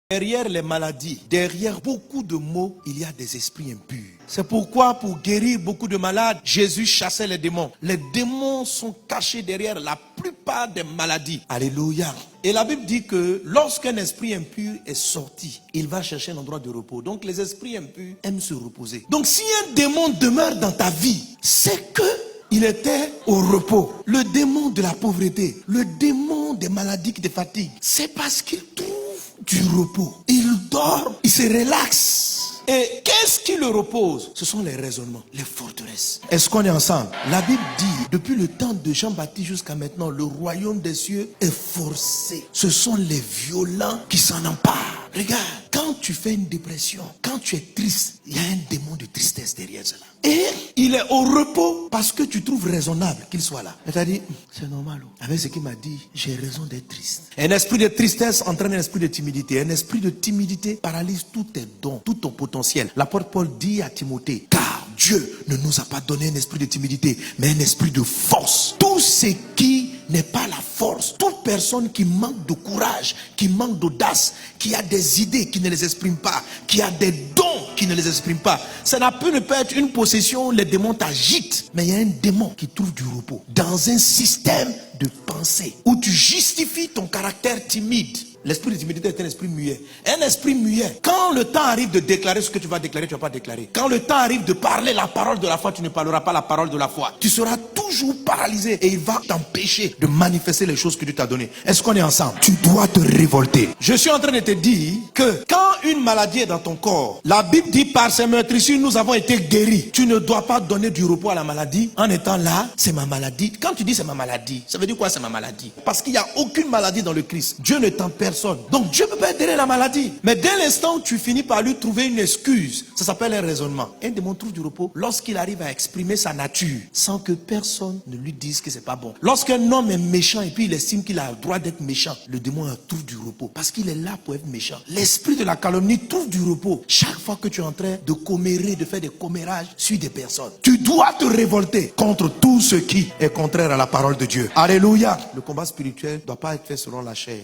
Derrière les maladies, derrière beaucoup de maux, il y a des esprits impurs. C'est pourquoi pour guérir beaucoup de malades, Jésus chassait les démons. Les démons sont cachés derrière la plupart des maladies. Alléluia. Et la Bible dit que lorsqu'un esprit impur est sorti, il va chercher un endroit de repos. Donc les esprits impurs aiment se reposer. Donc si un démon demeure dans ta vie, c'est que il était au repos. Le démon de la pauvreté, le démon des maladies qui te fatiguent, c'est parce qu'il trouve du repos. Il dort, il se relaxe. Et qu'est-ce qui le repose? Ce sont les raisonnements, les forteresses. Est-ce qu'on est ensemble? La Bible dit, depuis le temps de Jean-Baptiste jusqu'à maintenant, le royaume des cieux est forcé. Ce sont les violents qui s'en emparent. Regarde, quand tu fais une dépression, quand tu es triste, il y a un démon de tristesse derrière cela. Et il est au repos parce que tu trouves raisonnable qu'il soit là. Et tu as dit, c'est normal. Avec ce qu'il m'a dit, j'ai raison d'être triste. Un esprit de tristesse entraîne un esprit de timidité. Un esprit de timidité paralyse tous tes dons, tout ton potentiel. L'apôtre Paul dit à Timothée, car Dieu ne nous a pas donné un esprit de timidité, mais un esprit de force. Tout ce qui n'est pas la force, toute personne qui manque de courage, qui manque d'audace, qui a des idées qui ne les exprime pas, qui a des dons qui ne les exprime pas, ça ne peut être une possession où les démons t'agitent, mais il y a un démon qui trouve du repos dans un système de pensée où tu justifies ton caractère timide. L'esprit de timidité est un esprit muet. Un esprit muet, quand le temps arrive de déclarer ce que tu vas déclarer, tu ne vas pas déclarer. Quand le temps arrive de parler la parole de la foi, tu ne parleras pas la parole de la foi. Tu seras toujours paralysé et il va t'empêcher de manifester les choses que Dieu t'a données. Est-ce qu'on est ensemble? Tu dois te révolter. Je suis en train de te dire que quand une maladie est dans ton corps, la Bible dit par ses meurtrissures nous avons été guéris. Tu ne dois pas donner du repos à la maladie en étant là, c'est ma maladie. Quand tu dis c'est ma maladie, ça veut dire quoi c'est ma maladie? Parce qu'il n'y a aucune maladie dans le Christ. Dieu ne t'en personne. Donc Dieu peut pas donner la maladie. Mais dès l'instant où tu finis par lui trouver une excuse, ça s'appelle un raisonnement. Un démon trouve du repos lorsqu'il arrive à exprimer sa nature sans que personne ne lui dise que c'est pas bon. Lorsqu'un homme est méchant et puis il estime qu'il a le droit d'être méchant, le démon trouve du repos parce qu'il est là pour être méchant. L'esprit de la calomnie trouve du repos chaque fois que tu es en train de commérer, de faire des commérages sur des personnes. Tu dois te révolter contre tout ce qui est contraire à la parole de Dieu. Alléluia. Le combat spirituel ne doit pas être fait selon la chair.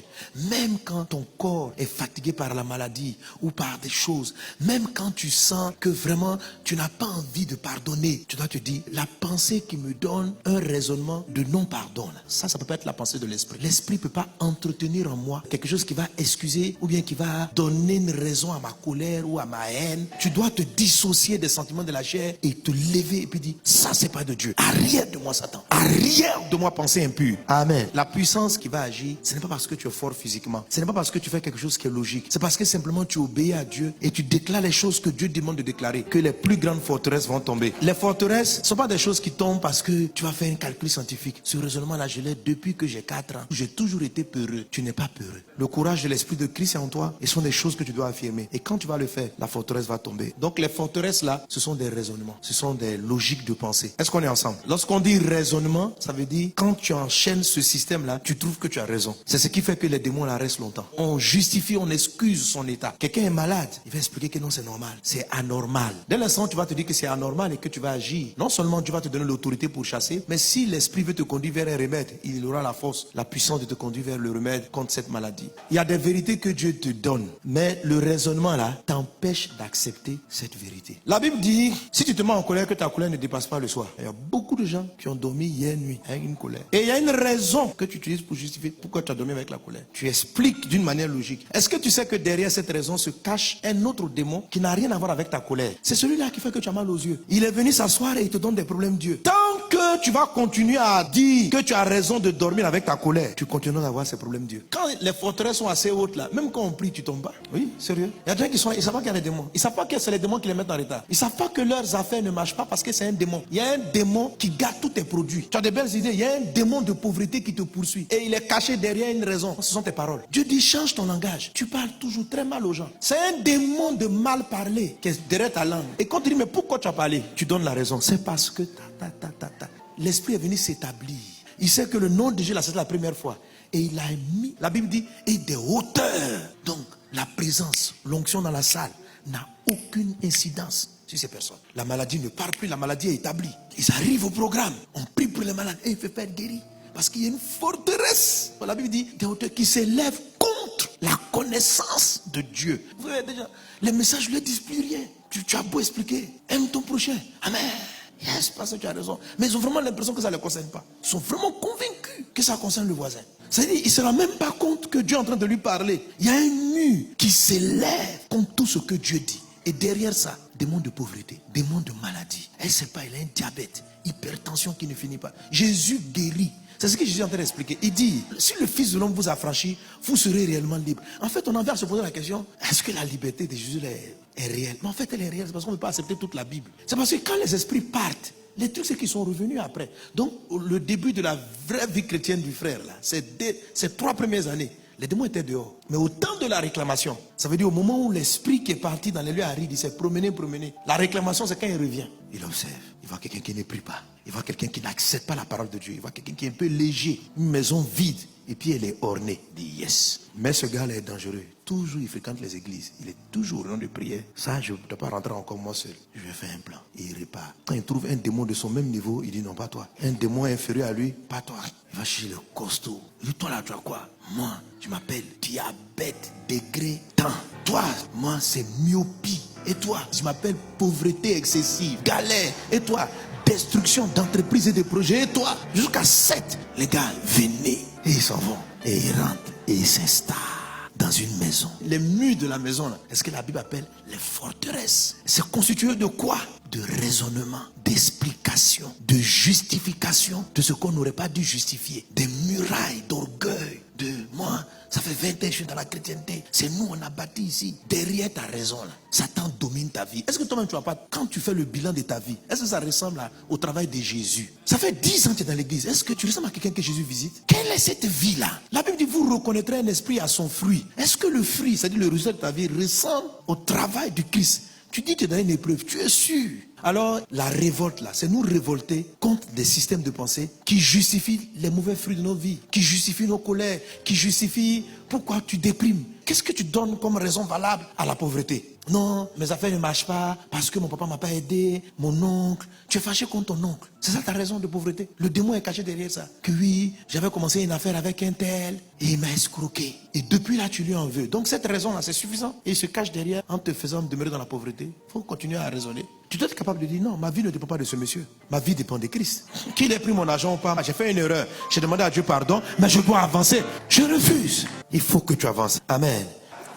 Même quand ton corps est fatigué par la maladie ou par des choses, même quand tu sens que vraiment tu n'as pas envie de pardonner, tu dois te dire, la pensée qui me donne un raisonnement de non-pardon, ça peut pas être la pensée de l'esprit. L'esprit ne peut pas entretenir en moi quelque chose qui va excuser ou bien qui va donner une raison à ma colère ou à ma haine. Tu dois te dissocier des sentiments de la chair et te lever et puis dire, ça c'est pas de Dieu. Arrière de moi Satan. Arrière de moi pensée impure. Amen. La puissance qui va agir, ce n'est pas parce que tu es fort physiquement. Ce n'est pas parce que tu fais quelque chose qui est logique. C'est parce que simplement tu obéis à Dieu et tu déclares les choses que Dieu demande de déclarer, que les plus grandes forteresses vont tomber. Les forteresses ne sont pas des choses qui tombent parce que tu vas faire un calcul scientifique. Ce raisonnement-là, je l'ai depuis que j'ai 4 ans. J'ai toujours été peureux. Tu n'es pas peureux. Le courage de l'esprit de Christ est en toi et ce sont des choses que tu dois affirmer. Et quand tu vas le faire, la forteresse va tomber. Donc les forteresses là, ce sont des raisonnements. Ce sont des logiques de pensée. Est-ce qu'on est ensemble? Lorsqu'on dit raisonnement, ça veut dire quand tu enchaînes ce système-là, tu trouves que tu as raison. C'est ce qui fait que les démons là restent longtemps. On justifie, on excuse son état. Quelqu'un est malade, il va expliquer que non, c'est normal. C'est anormal. Dès l'instant où tu vas te dire que c'est anormal et que tu vas agir, non seulement Dieu va te donner l'autorité pour chasser, mais si l'esprit veut te conduire vers un remède, il aura la force, la puissance de te conduire vers le remède contre cette maladie. Il y a des vérités que Dieu te donne, mais le raisonnement là t'empêche d'accepter cette vérité. La Bible dit, si tu te mets en colère, que ta colère ne dépasse pas le soir. Il y a beaucoup de gens qui ont dormi hier nuit avec une colère. Et il y a une raison que tu utilises pour justifier pourquoi tu as dormi avec la colère. Tu expliques d'une manière logique. Est-ce que tu sais que derrière cette raison se cache un autre démon qui n'a rien à voir avec ta colère? C'est celui-là qui fait que tu as mal aux yeux. Il est venu s'asseoir et il te donne des problèmes d'yeux. Tant que tu vas continuer à dire que tu as raison de dormir avec ta colère, tu continueras d'avoir ces problèmes d'yeux. Quand les forteresses sont assez hautes là, même quand on prie, tu tombes pas. Oui, sérieux. Il y a des gens qui sont, ils savent pas qu'il y a des démons. Ils savent pas que c'est les démons qui les mettent en retard. Ils savent pas que leurs affaires ne marchent pas parce que c'est un démon. Il y a un démon qui garde tous tes produits. Tu as des belles idées. Il y a un démon de pauvreté qui te poursuit et il est caché derrière une raison. Ce sont tes paroles. Dieu dit change ton langage. Tu parles toujours très mal aux gens. C'est un démon de mal parler qui est derrière ta langue. Et quand tu dis mais pourquoi tu as parlé, tu donnes la raison. C'est parce que l'esprit est venu s'établir. Il sait que le nom de Dieu là c'est la première fois. Et il a mis, la Bible dit, et des hauteurs. Donc la présence, l'onction dans la salle n'a aucune incidence sur ces personnes. La maladie ne part plus, la maladie est établie. Ils arrivent au programme, on prie pour les malades et il fait faire guérir. Parce qu'il y a une forteresse. La Bible dit, des hauteurs qui s'élèvent contre contre la connaissance de Dieu. Vous voyez déjà, les messages ne leur disent plus rien. Tu as beau expliquer, aime ton prochain. Amen. Yes, parce que tu as raison. Mais ils ont vraiment l'impression que ça ne les concerne pas. Ils sont vraiment convaincus que ça concerne le voisin. C'est-à-dire, il ne se rend même pas compte que Dieu est en train de lui parler. Il y a un mur qui s'élève contre tout ce que Dieu dit. Et derrière ça, démon de pauvreté, démon de maladie. Elle ne sait pas, il a un diabète, hypertension qui ne finit pas. Jésus guérit. C'est ce que Jésus est en train d'expliquer. Il dit, si le Fils de l'homme vous a franchi, vous serez réellement libre. En fait, on en vient à se poser la question, est-ce que la liberté de Jésus est réelle? Mais en fait, elle est réelle, c'est parce qu'on ne peut pas accepter toute la Bible. C'est parce que quand les esprits partent, les trucs, c'est qu'ils sont revenus après. Donc, le début de la vraie vie chrétienne du frère, là, ces 3 premières années, les démons étaient dehors. Mais au temps de la réclamation, ça veut dire au moment où l'esprit qui est parti dans les lieux arides, il s'est promené. La réclamation, c'est quand il revient. Il observe. Il voit quelqu'un qui ne prie pas. Il voit quelqu'un qui n'accepte pas la parole de Dieu. Il voit quelqu'un qui est un peu léger. Une maison vide. Et puis elle est ornée. Il dit yes. Mais ce gars-là est dangereux. Toujours, il fréquente les églises. Il est toujours au rang de prière. Ça, je ne dois pas rentrer encore moi seul. Je vais faire un plan. Et il repart. Quand il trouve un démon de son même niveau, il dit non, pas toi. Un démon inférieur à lui, pas toi. Il va chercher le costaud. Il dit, toi là, tu as quoi? Moi, tu m'appelles diabète degré temps. Toi, moi, c'est myopie. Et toi, je m'appelle pauvreté excessive, galère. Et toi, destruction d'entreprises et de projets. Et toi, jusqu'à 7. Les gars, venez. Et ils s'en vont. Et ils rentrent. Et ils s'installent dans une maison. Les murs de la maison, là, est-ce que la Bible appelle les forteresses? C'est constitué de quoi? De raisonnement, d'explication, de justification de ce qu'on n'aurait pas dû justifier. Des murailles d'orgueil. De moi, ça fait 20 ans que je suis dans la chrétienté. C'est nous, on a bâti ici. Derrière ta raison, là, Satan domine ta vie. Est-ce que toi-même, tu vois pas, quand tu fais le bilan de ta vie, est-ce que ça ressemble au travail de Jésus? Ça fait 10 ans que tu es dans l'église. Est-ce que tu ressembles à quelqu'un que Jésus visite? Quelle est cette vie-là? La Bible dit, vous reconnaîtrez un esprit à son fruit. Est-ce que le fruit, c'est-à-dire le résultat de ta vie, ressemble au travail du Christ? Tu dis que tu es dans une épreuve, tu es sûr. Alors, la révolte là, c'est nous révolter contre des systèmes de pensée qui justifient les mauvais fruits de nos vies, qui justifient nos colères, qui justifient pourquoi tu déprimes. Qu'est-ce que tu donnes comme raison valable à la pauvreté? Non, mes affaires ne marchent pas parce que mon papa ne m'a pas aidé, mon oncle. Tu es fâché contre ton oncle. C'est ça ta raison de pauvreté. Le démon est caché derrière ça. Que oui, j'avais commencé une affaire avec un tel et il m'a escroqué. Et depuis là, tu lui en veux. Donc cette raison-là, c'est suffisant. Et il se cache derrière en te faisant demeurer dans la pauvreté. Il faut continuer à raisonner. Tu dois être capable de dire non, ma vie ne dépend pas de ce monsieur. Ma vie dépend de Christ. Qu'il ait pris mon argent ou pas, j'ai fait une erreur. J'ai demandé à Dieu pardon, mais je dois avancer. Je refuse. Il faut que tu avances. Amen.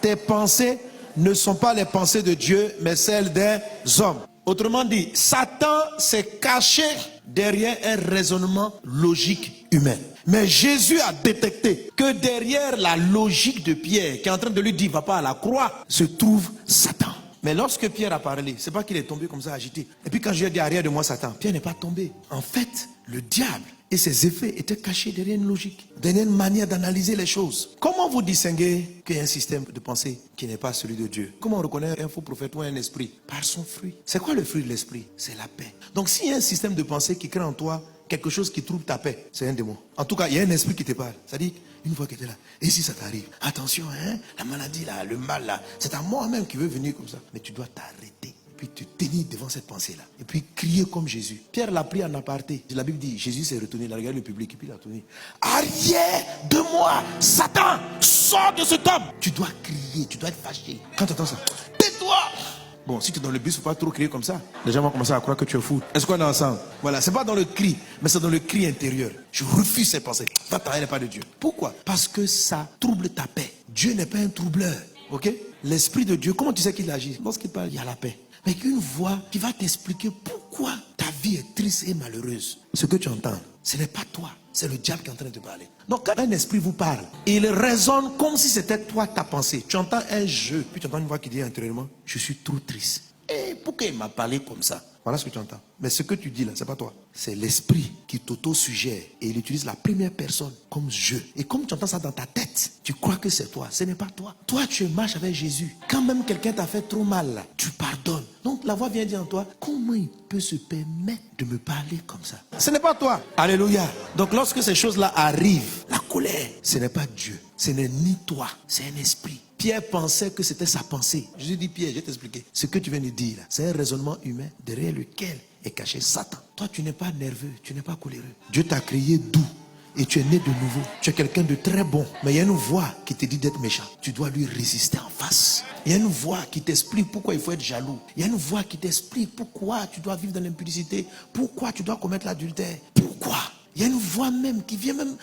Tes pensées ne sont pas les pensées de Dieu, mais celles des hommes. Autrement dit, Satan s'est caché derrière un raisonnement logique humain. Mais Jésus a détecté que derrière la logique de Pierre, qui est en train de lui dire, va pas à la croix, se trouve Satan. Mais lorsque Pierre a parlé, c'est pas qu'il est tombé comme ça agité. Et puis quand je lui ai dit arrière de moi Satan, Pierre n'est pas tombé. En fait, le diable et ses effets étaient cachés derrière une logique, derrière une manière d'analyser les choses. Comment vous distinguez qu'il y a un système de pensée qui n'est pas celui de Dieu? Comment on reconnaît un faux prophète ou un esprit? Par son fruit. C'est quoi le fruit de l'esprit? C'est la paix. Donc s'il y a un système de pensée qui crée en toi quelque chose qui trouble ta paix, c'est un démon. En tout cas, il y a un esprit qui te parle. C'est-à-dire, une fois que tu es là, et si ça t'arrive, attention, hein, la maladie là, le mal là, c'est à moi-même qui veut venir comme ça. Mais tu dois t'arrêter. Puis te tenir devant cette pensée-là. Et puis crier comme Jésus. Pierre l'a pris en aparté. La Bible dit, Jésus s'est retourné, il a regardé le public et puis il a tourné. Arrière de moi, Satan, sors de cet homme. Tu dois crier, tu dois être fâché. Quand tu entends ça, tais-toi. Bon, si tu es dans le bus, il ne faut pas trop crier comme ça. Les gens vont commencer à croire que tu es fou. Est-ce qu'on est ensemble? Voilà, c'est pas dans le cri, mais c'est dans le cri intérieur. Je refuse ces pensées. Va t'arrêter pas de Dieu. Pourquoi? Parce que ça trouble ta paix. Dieu n'est pas un troubleur. Ok? L'Esprit de Dieu, comment tu sais qu'il agit? Lorsqu'il parle, il y a la paix. Mais une voix qui va t'expliquer pourquoi ta vie est triste et malheureuse. Ce que tu entends, ce n'est pas toi, c'est le diable qui est en train de te parler. Donc quand un esprit vous parle, il résonne comme si c'était toi ta pensée. Tu entends un jeu, puis tu entends une voix qui dit intérieurement, je suis trop triste. Et pourquoi il m'a parlé comme ça? Voilà ce que tu entends. Mais ce que tu dis là, c'est pas toi. C'est l'esprit qui t'auto-suggère. Et il utilise la première personne comme je. Et comme tu entends ça dans ta tête, tu crois que c'est toi. Ce n'est pas toi. Toi, tu marches avec Jésus. Quand même quelqu'un t'a fait trop mal là, tu pardonnes. Donc la voix vient dire en toi, comment il peut se permettre de me parler comme ça? Ce n'est pas toi. Alléluia. Donc lorsque ces choses-là arrivent, la colère, ce n'est pas Dieu. Ce n'est ni toi. C'est un esprit. Pierre pensait que c'était sa pensée. Jésus dit, Pierre, je vais t'expliquer. Ce que tu viens de dire là, c'est un raisonnement humain derrière lequel est caché Satan. Toi, tu n'es pas nerveux, tu n'es pas coléreux. Dieu t'a créé doux. et tu es né de nouveau. Tu es quelqu'un de très bon. Mais il y a une voix qui te dit d'être méchant. Tu dois lui résister en face. Il y a une voix qui t'explique pourquoi il faut être jaloux. Il y a une voix qui t'explique pourquoi tu dois vivre dans l'impudicité. Pourquoi tu dois commettre l'adultère. Pourquoi? Il y a une voix même qui vient même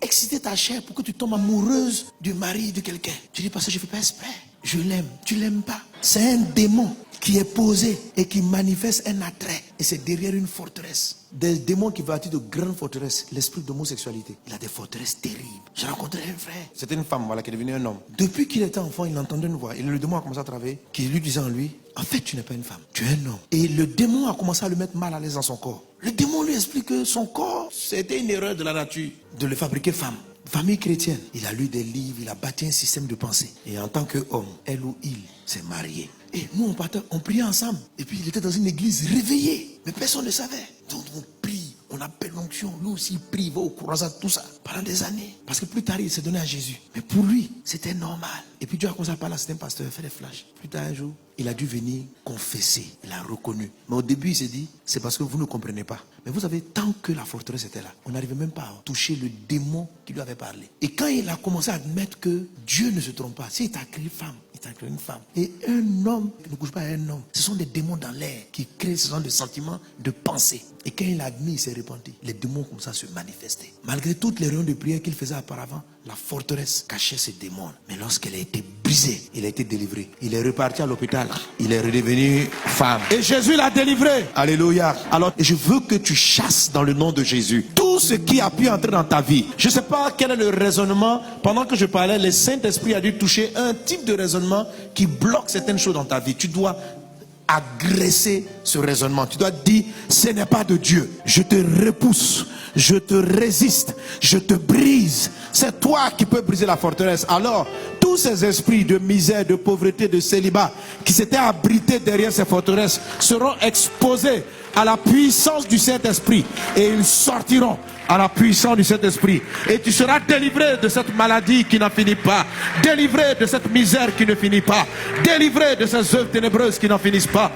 exciter ta chair pour que tu tombes amoureuse du mari de quelqu'un. Tu dis parce que je ne fais pas exprès. Je l'aime. Tu ne l'aimes pas. C'est un démon qui est posé et qui manifeste un attrait. Et c'est derrière une forteresse. Des démons qui bâtissent de grandes forteresses. L'esprit d'homosexualité. Il a des forteresses terribles. J'ai rencontré un frère. C'était une femme, voilà, qui est devenue un homme. Depuis qu'il était enfant, il entendait une voix. Et le démon a commencé à travailler. Qui lui disait en lui, en fait, tu n'es pas une femme. Tu es un homme. Et le démon a commencé à le mettre mal à l'aise dans son corps. Le démon lui explique que son corps, c'était une erreur de la nature de le fabriquer femme. Famille chrétienne, il a lu des livres, il a bâti un système de pensée. Et en tant qu'homme, elle ou il s'est marié. Et nous, on priait ensemble. Et puis, il était dans une église réveillée. Mais personne ne savait. Donc, on prie, on appelle l'onction. Lui aussi, il prie, il va au croisade, tout ça. Pendant des années. Parce que plus tard, il s'est donné à Jésus. Mais pour lui, c'était normal. Et puis, Dieu a commencé à parler à certains pasteurs, faire des flashs. Plus tard, un jour, il a dû venir confesser. Il a reconnu. Mais au début, il s'est dit, c'est parce que vous ne comprenez pas. Mais vous savez, tant que la forteresse était là, on n'arrivait même pas à toucher le démon qui lui avait parlé. Et quand il a commencé à admettre que Dieu ne se trompe pas, s'il t'a créé femme, il t'a créé une femme. Et un homme ne couche pas à un homme. Ce sont des démons dans l'air qui créent ce genre de sentiments, de pensée. Et quand il a admis, il s'est repenti. Les démons commencent à se manifester. Malgré toutes les réunions de prière qu'il faisait auparavant, la forteresse cachait ces démons. Mais lorsqu'elle a été brisée, il a été délivré. Il est reparti à l'hôpital. Il est redevenu femme. Et Jésus l'a délivré. Alléluia. Alors, je veux que tu chasses dans le nom de Jésus tout ce qui a pu entrer dans ta vie. Je ne sais pas quel est le raisonnement. Pendant que je parlais, le Saint-Esprit a dû toucher un type de raisonnement qui bloque certaines choses dans ta vie. Tu dois agresser ce raisonnement. Tu dois dire, ce n'est pas de Dieu. Je te repousse, je te résiste, je te brise. C'est toi qui peux briser la forteresse. Alors, tous ces esprits de misère, de pauvreté, de célibat qui s'étaient abrités derrière ces forteresses seront exposés à la puissance du Saint-Esprit et ils sortiront à la puissance du Saint-Esprit. Et tu seras délivré de cette maladie qui n'en finit pas, délivré de cette misère qui ne finit pas, délivré de ces œuvres ténébreuses qui n'en finissent pas.